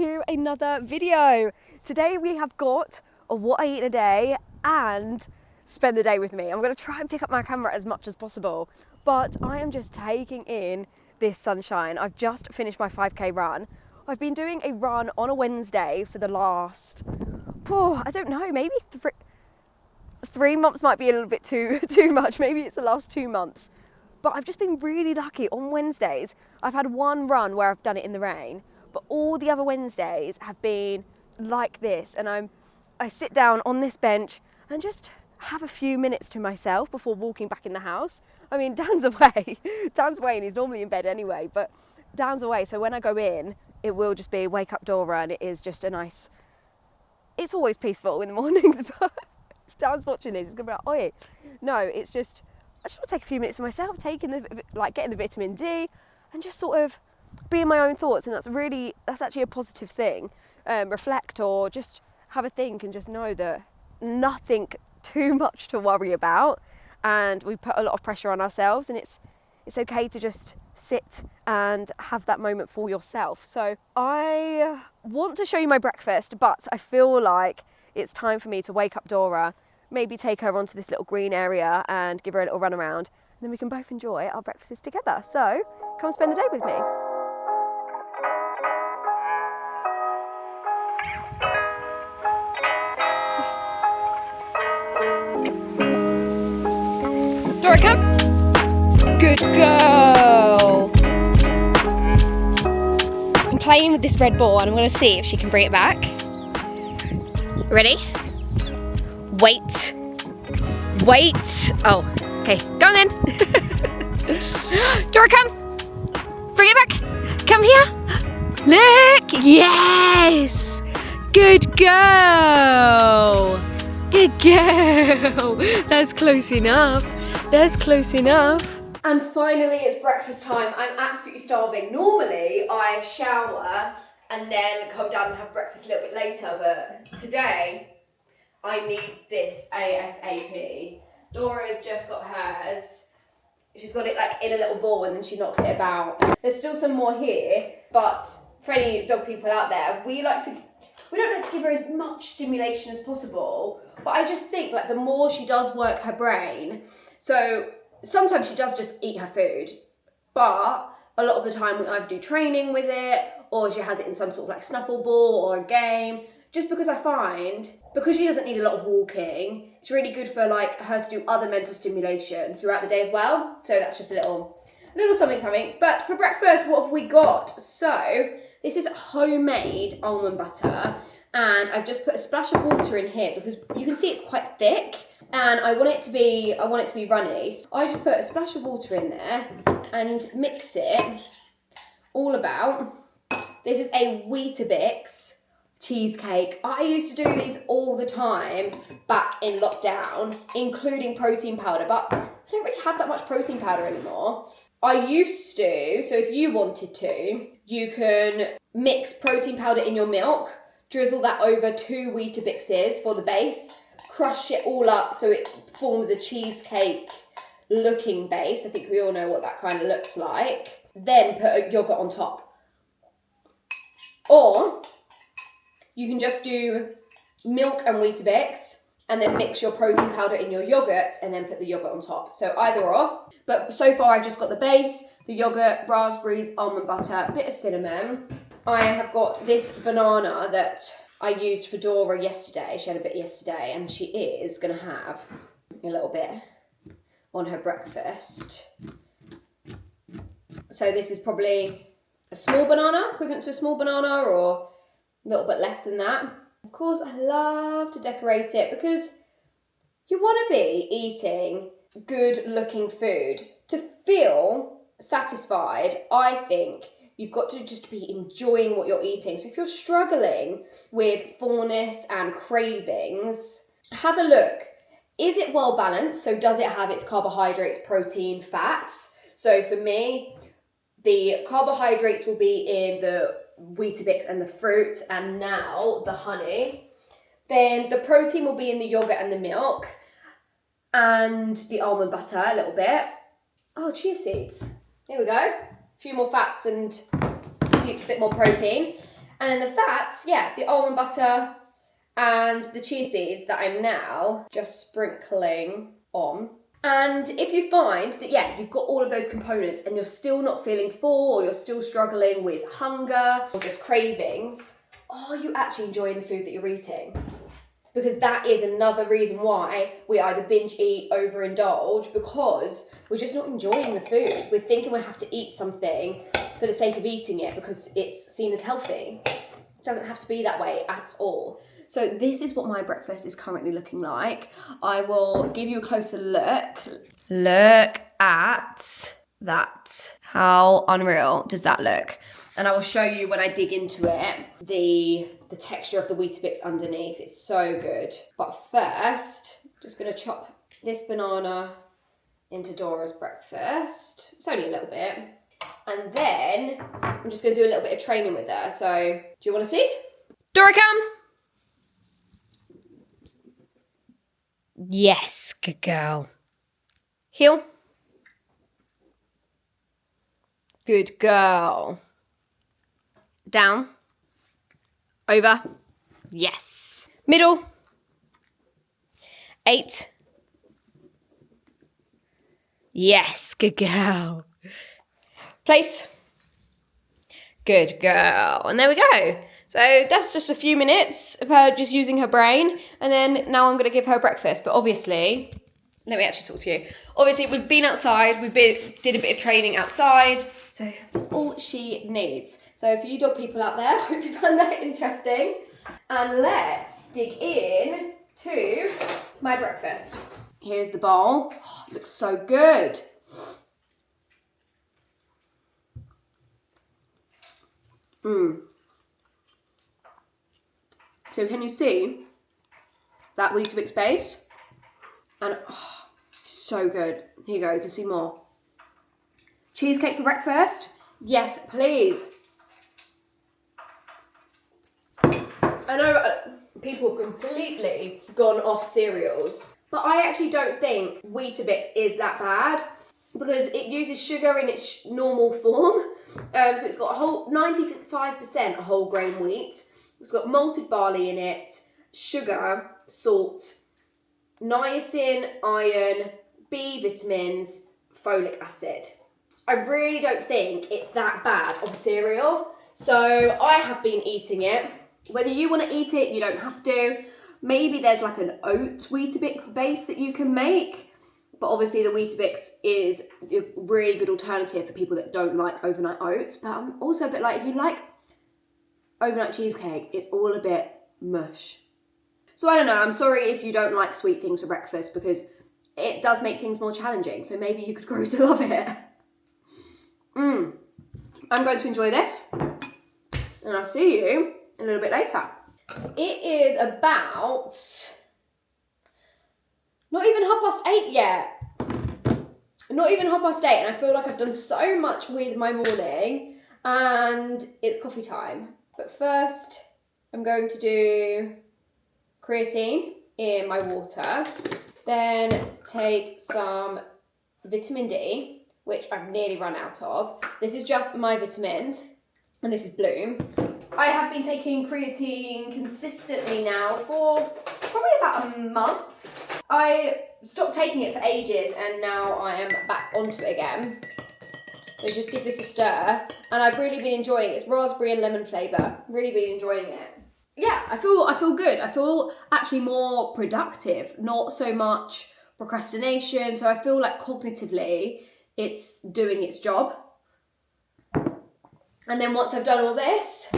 to another video. Today we have got a what I eat in a day and spend the day with me. I'm going to try and pick up my camera as much as possible, but I am just taking in this sunshine. I've just finished my 5k run. I've been doing a run on a Wednesday for the last, I don't know, maybe 3 months might be a little bit too much. Maybe it's the last 2 months. But I've just been really lucky. On Wednesdays, I've had one run where I've done it in the rain, but all the other Wednesdays have been like this. And I sit down on this bench and just have a few minutes to myself before walking back in the house. I mean, Dan's away. Dan's away and he's normally in bed anyway, but Dan's away. So when I go in, it will just be wake up Dora, and it is just a nice, it's always peaceful in the mornings, but if Dan's watching this, he's gonna be like, oi. No, it's just, I just want to take a few minutes for myself, getting the vitamin D and just sort of be in my own thoughts. And that's actually a positive thing. Reflect or just have a think and just know that nothing too much to worry about. And we put a lot of pressure on ourselves, and it's okay to just sit and have that moment for yourself. So I want to show you my breakfast, but I feel like it's time for me to wake up Dora, maybe take her onto this little green area and give her a little run around, and then we can both enjoy our breakfasts together. So come spend the day with me. Dora, come. Good girl. I'm playing with this red ball and I'm going to see if she can bring it back. Ready? Wait. Oh, okay, go on then. Dora, come. Bring it back. Come here. Look. Yes. Good girl. Good girl. That's close enough. And finally it's breakfast time. I'm absolutely starving. Normally I shower and then come down and have breakfast a little bit later, but today I need this ASAP. Dora's just got hers. She's got it like in a little ball and then she knocks it about. There's still some more here, but for any dog people out there, we don't like to give her as much stimulation as possible, but I just think like the more she does work her brain, so sometimes she does just eat her food, but a lot of the time we either do training with it or she has it in some sort of like snuffle ball or a game, just because I find, because she doesn't need a lot of walking, it's really good for like her to do other mental stimulation throughout the day as well. So that's just a little something. But for breakfast, what have we got? So this is homemade almond butter, and I've just put a splash of water in here because you can see it's quite thick. And I want it to be runny. So I just put a splash of water in there and mix it all about. This is a Weetabix cheesecake. I used to do these all the time back in lockdown, including protein powder, but I don't really have that much protein powder anymore. I used to, so if you wanted to, you can mix protein powder in your milk, drizzle that over 2 Weetabixes for the base, crush it all up so it forms a cheesecake looking base. I think we all know what that kind of looks like. Then put a yogurt on top. Or you can just do milk and Weetabix and then mix your protein powder in your yogurt and then put the yogurt on top. So either or. But so far I've just got the base, the yogurt, raspberries, almond butter, a bit of cinnamon. I have got this banana that I used for Dora yesterday. She had a bit yesterday and she is going to have a little bit on her breakfast. So this is probably a small banana, equivalent to a small banana, or a little bit less than that. Of course, I love to decorate it because you want to be eating good looking food. To feel satisfied, I think you've got to just be enjoying what you're eating. So if you're struggling with fullness and cravings, have a look. Is it well balanced? So does it have its carbohydrates, protein, fats? So for me, the carbohydrates will be in the Weetabix and the fruit, and now the honey. Then the protein will be in the yogurt and the milk, and the almond butter a little bit. Oh, chia seeds. There we go. A few more fats and a bit more protein. And then the fats, yeah, the almond butter and the chia seeds that I'm now just sprinkling on. And if you find that, yeah, you've got all of those components and you're still not feeling full, or you're still struggling with hunger or just cravings, are you actually enjoying the food that you're eating? Because that is another reason why we either binge eat, overindulge, because we're just not enjoying the food. We're thinking we have to eat something for the sake of eating it because it's seen as healthy. It doesn't have to be that way at all. So this is what my breakfast is currently looking like. I will give you a closer look. Look at that. How unreal does that look? And I will show you when I dig into it, the texture of the Weetabix underneath. It's so good. But first, just gonna chop this banana into Dora's breakfast. It's only a little bit. And then I'm just gonna do a little bit of training with her. So do you wanna see? Dora, come. Yes, good girl. Heel. Good girl. Down. Over. Yes. Middle. 8. Yes, good girl. Place. Good girl. And there we go. So that's just a few minutes of her just using her brain. And then now I'm going to give her breakfast. But obviously, let me actually talk to you. Obviously, we've been outside. Did a bit of training outside. So that's all she needs. So for you dog people out there, I hope you found that interesting. And let's dig in to my breakfast. Here's the bowl. Oh, it looks so good. So can you see that Weetabix base? And oh, so good. Here you go, you can see more. Cheesecake for breakfast? Yes, please. I know people have completely gone off cereals, but I actually don't think Weetabix is that bad because it uses sugar in its normal form. So it's got a whole 95% whole grain wheat. It's got malted barley in it, sugar, salt, niacin, iron, B vitamins, folic acid. I really don't think it's that bad of a cereal. So I have been eating it. Whether you want to eat it, you don't have to. Maybe there's like an oat Weetabix base that you can make. But obviously the Weetabix is a really good alternative for people that don't like overnight oats. But I'm also a bit like, if you like overnight cheesecake, it's all a bit mush. So I don't know, I'm sorry if you don't like sweet things for breakfast because it does make things more challenging. So maybe you could grow to love it. I'm going to enjoy this and I'll see you a little bit later. It is about not even 8:30 yet. Not even 8:30, and I feel like I've done so much with my morning and it's coffee time. But first, I'm going to do creatine in my water, then take some vitamin D, which I've nearly run out of. This is just my vitamins, and this is Bloom. I have been taking creatine consistently now for probably about a month. I stopped taking it for ages, and now I am back onto it again. So just give this a stir, and I've really been enjoying it. It's raspberry and lemon flavour. Really been enjoying it. Yeah, I feel good. I feel actually more productive, not so much procrastination. So I feel like cognitively it's doing its job. And then once I've done all this,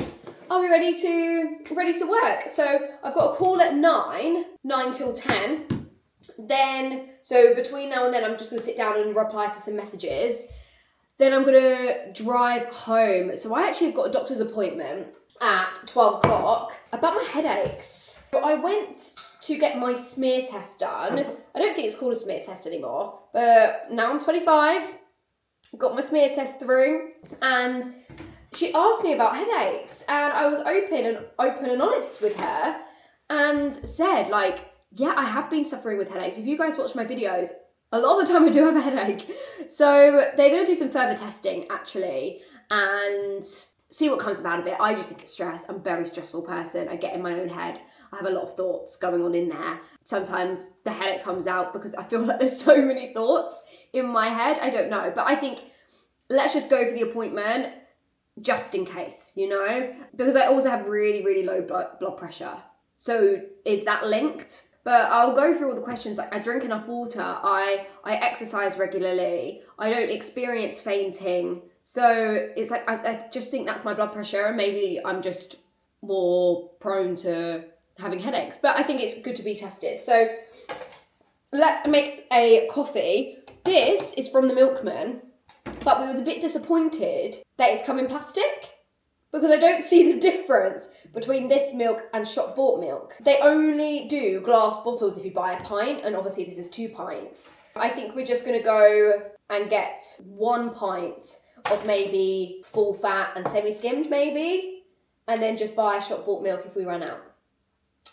I'll be ready to work. So I've got a call at 9 till 10. Then, so between now and then, I'm just gonna sit down and reply to some messages. Then I'm gonna drive home. So I actually have got a doctor's appointment at 12 o'clock about my headaches. So I went to get my smear test done. I don't think it's called a smear test anymore, but now I'm 25, got my smear test through, and she asked me about headaches, and I was open and honest with her and said, like, yeah, I have been suffering with headaches. If you guys watch my videos, a lot of the time I do have a headache. So they're going to do some further testing, actually, and see what comes out of it. I just think it's stress. I'm a very stressful person. I get in my own head. I have a lot of thoughts going on in there. Sometimes the headache comes out because I feel like there's so many thoughts in my head. I don't know. But I think let's just go for the appointment just in case, you know? Because I also have really, really low blood pressure. So is that linked? But I'll go through all the questions. Like, I drink enough water. I exercise regularly. I don't experience fainting. So it's like, I just think that's my blood pressure, and maybe I'm just more prone to having headaches. But I think it's good to be tested. So let's make a coffee. This is from the milkman, but we was a bit disappointed that it's come in plastic, because I don't see the difference between this milk and shop bought milk. They only do glass bottles if you buy a pint, and obviously this is 2 pints. I think we're just gonna go and get 1 pint of maybe full fat and semi-skimmed maybe, and then just buy shop bought milk if we run out.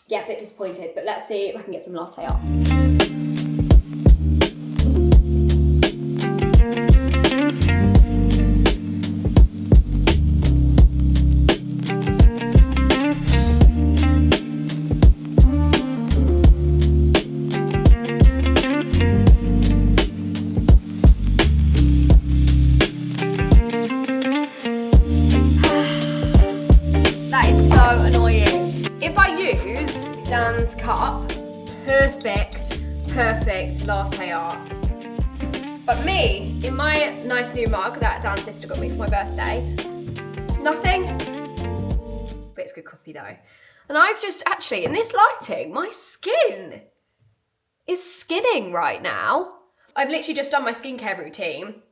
Yeah, a bit disappointed, but let's see if I can get some latte art. Dan's cup, perfect latte art. But me, in my nice new mug that Dan's sister got me for my birthday, nothing. But it's good coffee though. And I've just actually, in this lighting, my skin is skinning right now. I've literally just done my skincare routine.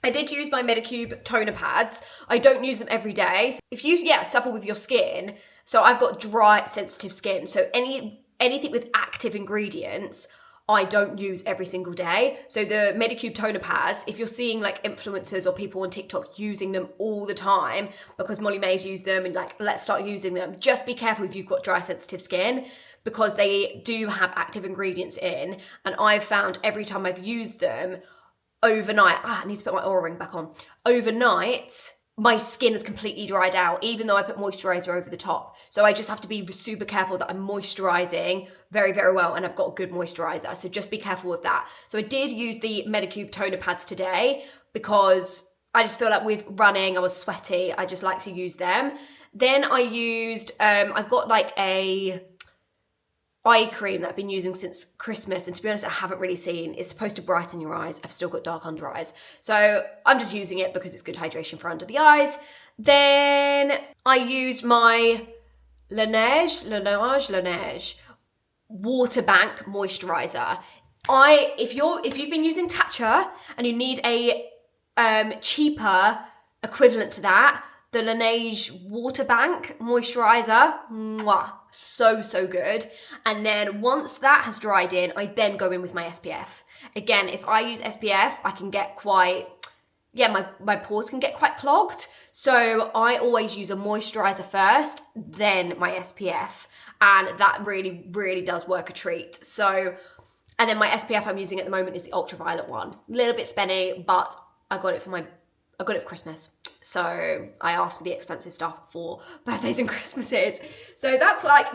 I did use my Medicube toner pads. I don't use them every day. So if you, suffer with your skin, so I've got dry, sensitive skin. So anything with active ingredients, I don't use every single day. So the Medicube toner pads, if you're seeing like influencers or people on TikTok using them all the time, because Molly May's used them and like, let's start using them, just be careful if you've got dry, sensitive skin, because they do have active ingredients in. And I've found every time I've used them, overnight, I need to put my Oura ring back on. Overnight, my skin is completely dried out, even though I put moisturizer over the top. So I just have to be super careful that I'm moisturizing very, very well, and I've got a good moisturizer. So just be careful with that. So I did use the Medicube toner pads today because I just feel like with running, I was sweaty. I just like to use them. Then I used, I've got like a eye cream that I've been using since Christmas, and to be honest, I haven't really seen. It's supposed to brighten your eyes. I've still got dark under eyes. So I'm just using it because it's good hydration for under the eyes. Then I used my Laneige Water Bank Moisturizer. If you've been using Tatcha and you need a cheaper equivalent to that, the Laneige Water Bank Moisturizer, mwah, so good. And then once that has dried in, I then go in with my SPF. Again, if I use SPF, I can get quite, my pores can get quite clogged. So I always use a moisturizer first, then my SPF. And that really, really does work a treat. So, and then my SPF I'm using at the moment is the ultraviolet one. A little bit spenny, but I got it for Christmas. So I asked for the expensive stuff for birthdays and Christmases. So that's like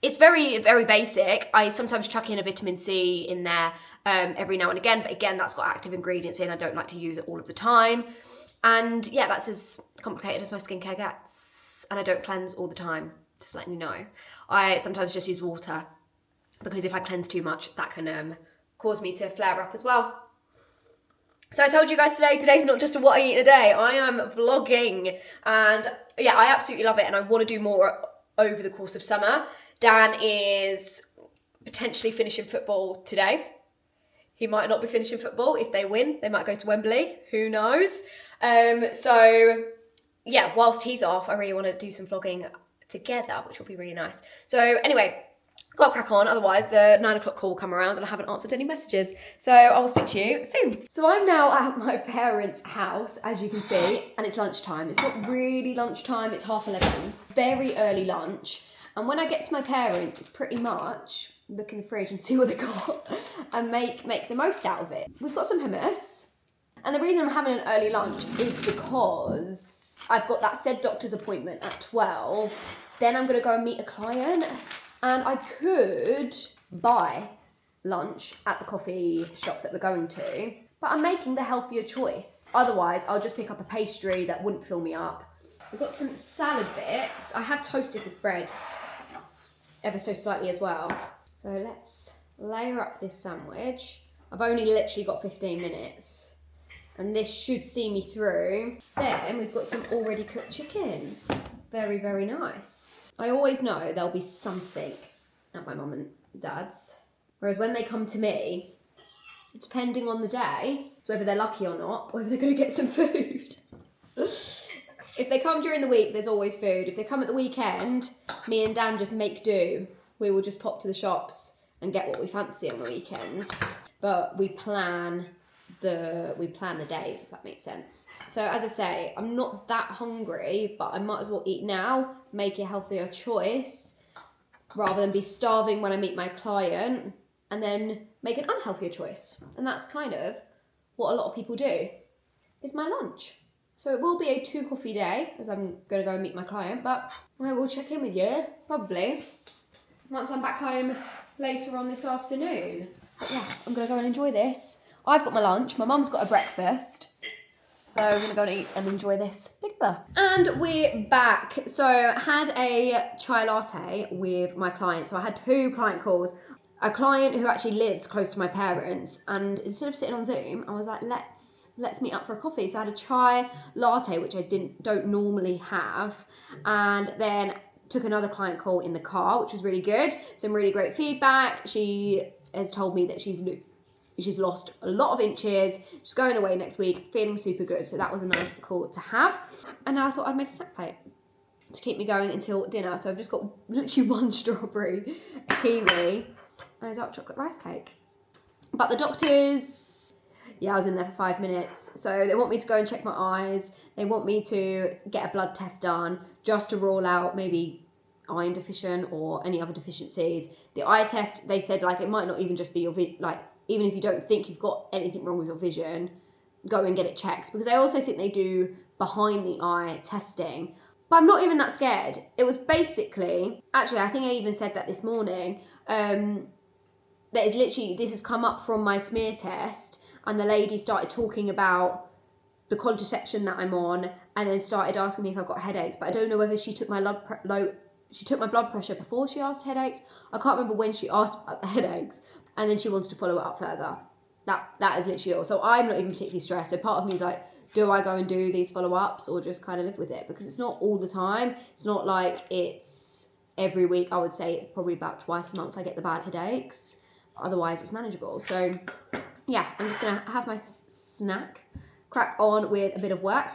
it's very, very basic. I sometimes chuck in a vitamin C in there every now and again, but again, that's got active ingredients in. I don't like to use it all of the time. And yeah, that's as complicated as my skincare gets. And I don't cleanse all the time, just letting you know. I sometimes just use water, because if I cleanse too much, that can cause me to flare up as well. So I told you guys today's not just a what I eat in a day. I am vlogging, and yeah, I absolutely love it, and I want to do more over the course of summer. Dan is potentially finishing football today. He might not be finishing football. If they win, they might go to Wembley. Who knows? So yeah, whilst he's off, I really want to do some vlogging together, which will be really nice. So anyway, got to crack on, otherwise the 9 o'clock call will come around and I haven't answered any messages. So I will speak to you soon. So I'm now at my parents' house, as you can see, and it's lunchtime. It's not really lunchtime, it's 11:30. Very early lunch. And when I get to my parents, it's pretty much look in the fridge and see what they got and make the most out of it. We've got some hummus. And the reason I'm having an early lunch is because I've got that said doctor's appointment at 12. Then I'm going to go and meet a client. And I could buy lunch at the coffee shop that we're going to. But I'm making the healthier choice. Otherwise, I'll just pick up a pastry that wouldn't fill me up. We've got some salad bits. I have toasted this bread ever so slightly as well. So let's layer up this sandwich. I've only literally got 15 minutes. And this should see me through. Then we've got some already cooked chicken. Very, very nice. I always know there'll be something at my mum and dad's. Whereas when they come to me, depending on the day, it's whether they're lucky or not, whether they're going to get some food. If they come during the week, there's always food. If they come at the weekend, me and Dan just make do. We will just pop to the shops and get what we fancy on the weekends. But we plan the days, if that makes sense. So as I say, I'm not that hungry, but I might as well eat now, make a healthier choice, rather than be starving when I meet my client and then make an unhealthier choice. And that's kind of what a lot of people do, is my lunch. So it will be a 2 coffee day, as I'm going to go and meet my client, but I will check in with you, probably, once I'm back home later on this afternoon. But yeah, I'm going to go and enjoy this. I've got my lunch, my mum's got a breakfast, so we're going to go and eat and enjoy this together. And we're back. So I had a chai latte with my client. So I had 2 client calls. A client who actually lives close to my parents, and instead of sitting on Zoom, I was like, let's meet up for a coffee. So I had a chai latte, which I don't normally have, and then took another client call in the car, which was really good. Some really great feedback. She has told me that she's lost a lot of inches. She's going away next week, feeling super good. So that was a nice call to have. And now I thought I'd make a snack plate to keep me going until dinner. So I've just got literally 1 strawberry, a kiwi, and a dark chocolate rice cake. But the doctors, yeah, I was in there for 5 minutes. So they want me to go and check my eyes. They want me to get a blood test done just to rule out maybe iron deficient or any other deficiencies. The eye test, they said, like, it might not even just be your even if you don't think you've got anything wrong with your vision, go and get it checked. Because I also think they do behind the eye testing. But I'm not even that scared. It was basically, actually, I think I even said that this morning, that is literally, this has come up from my smear test, and the lady started talking about the contraception that I'm on, and then started asking me if I've got headaches. But I don't know whether she took my blood pressure before she asked headaches. I can't remember when she asked about the headaches, and then she wanted to follow it up further. That is literally all. So I'm not even particularly stressed. So part of me is like, do I go and do these follow-ups or just kind of live with it? Because it's not all the time. It's not like it's every week. I would say it's probably about twice a month I get the bad headaches. Otherwise, it's manageable. So yeah, I'm just going to have my snack, crack on with a bit of work.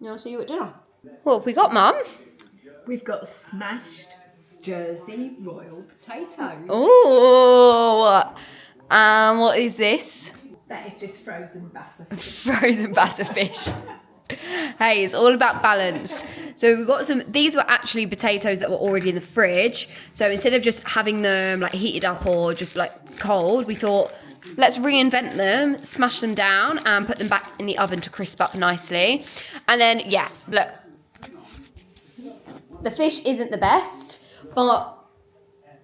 And I'll see you at dinner. What have we got, Mum? We've got smashed Jersey Royal potatoes. Oh, what is this? That is just frozen batter fish. Frozen batter fish. Hey, it's all about balance. So we've got these were actually potatoes that were already in the fridge. So instead of just having them like heated up or just like cold, we thought, let's reinvent them, smash them down and put them back in the oven to crisp up nicely. And then, yeah, look. The fish isn't the best, but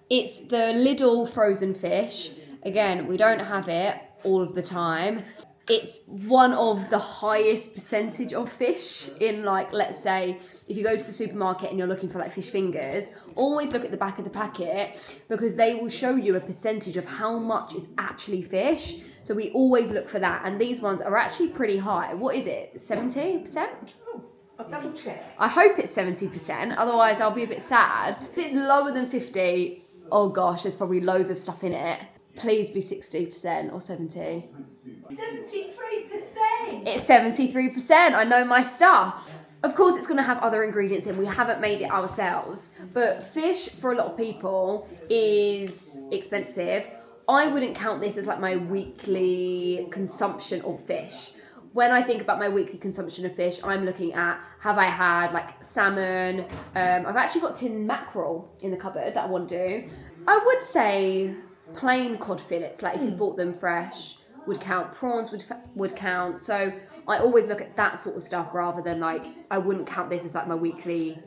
it's the Lidl frozen fish. Again, we don't have it all of the time. It's one of the highest percentage of fish in, like, let's say, if you go to the supermarket and you're looking for like fish fingers, always look at the back of the packet, because they will show you a percentage of how much is actually fish. So we always look for that. And these ones are actually pretty high. What is it? 70%? I'll double check. I hope it's 70%, otherwise I'll be a bit sad. If it's lower than 50, oh gosh, there's probably loads of stuff in it. Please be 60% or 70. 73%! It's 73%, I know my stuff. Of course it's gonna have other ingredients in, we haven't made it ourselves, but fish for a lot of people is expensive. I wouldn't count this as like my weekly consumption of fish. When I think about my weekly consumption of fish, I'm looking at, have I had like salmon? I've actually got tin mackerel in the cupboard that I want to do. I would say plain cod fillets, like if you bought them fresh, would count. Prawns would count. So I always look at that sort of stuff rather than like, I wouldn't count this as like my weekly.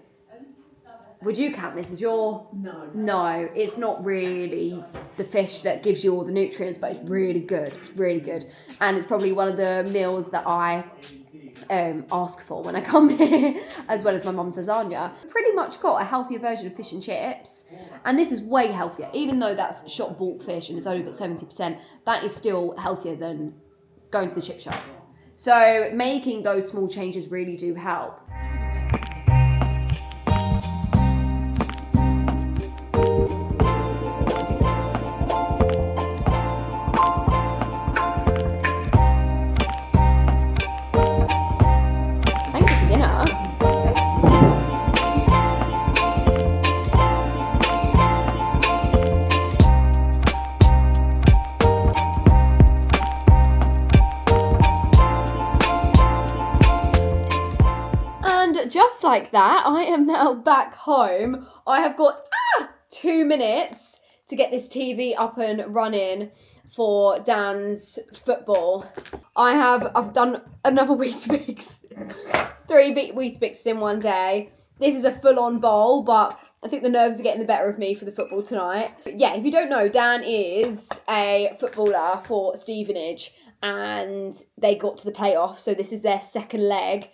Would you count this as your? No. No, it's not really the fish that gives you all the nutrients, but it's really good. It's really good. And it's probably one of the meals that I ask for when I come here, as well as my mum's lasagna. Pretty much got a healthier version of fish and chips, and this is way healthier. Even though that's shop bought fish and it's only got 70%, that is still healthier than going to the chip shop. So making those small changes really do help. Just like that, I am now back home. I have got 2 minutes to get this TV up and running for Dan's football. I've done another Weetabix. 3 Weetabixes in one day. This is a full-on bowl, but I think the nerves are getting the better of me for the football tonight. But yeah, if you don't know, Dan is a footballer for Stevenage, and they got to the playoffs, so this is their second leg.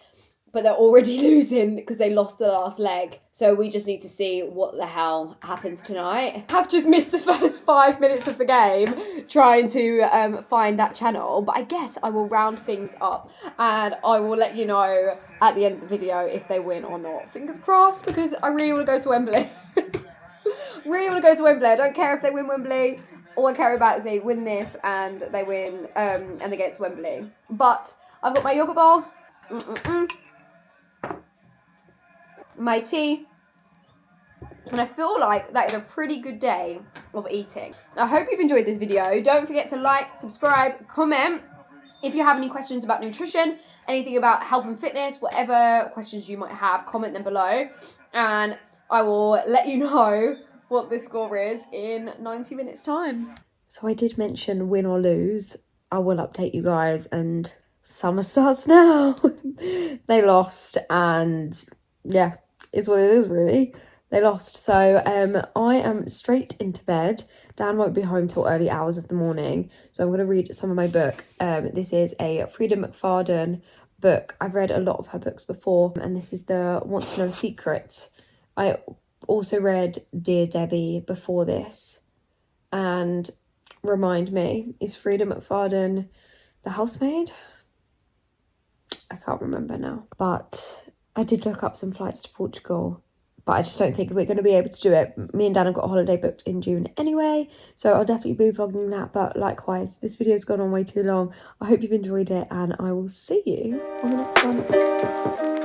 But they're already losing because they lost the last leg. So we just need to see what the hell happens tonight. I've just missed the first 5 minutes of the game trying to find that channel. But I guess I will round things up and I will let you know at the end of the video if they win or not. Fingers crossed, because I really want to go to Wembley. Really want to go to Wembley. I don't care if they win Wembley. All I care about is they win this and they win and they get to Wembley. But I've got my yogurt bowl. My tea, and I feel like that is a pretty good day of eating. I hope you've enjoyed this video. Don't forget to like, subscribe, comment. If you have any questions about nutrition, anything about health and fitness, whatever questions you might have, comment them below, and I will let you know what the score is in 90 minutes time. So I did mention win or lose. I will update you guys, and summer starts now. They lost, and yeah, it's what it is really. They lost, so I am straight into bed. Dan won't be home till early hours of the morning, so I'm going to read some of my book. This is a Frida McFadden book. I've read a lot of her books before, and this is the Want to Know Secrets. I also read Dear Debbie before this, and remind me, is Frida McFadden the housemaid? I can't remember now, but I did look up some flights to Portugal, but I just don't think we're going to be able to do it. Me and Dan have got a holiday booked in June anyway, so I'll definitely be vlogging that. But likewise, this video's gone on way too long. I hope you've enjoyed it, and I will see you on the next one.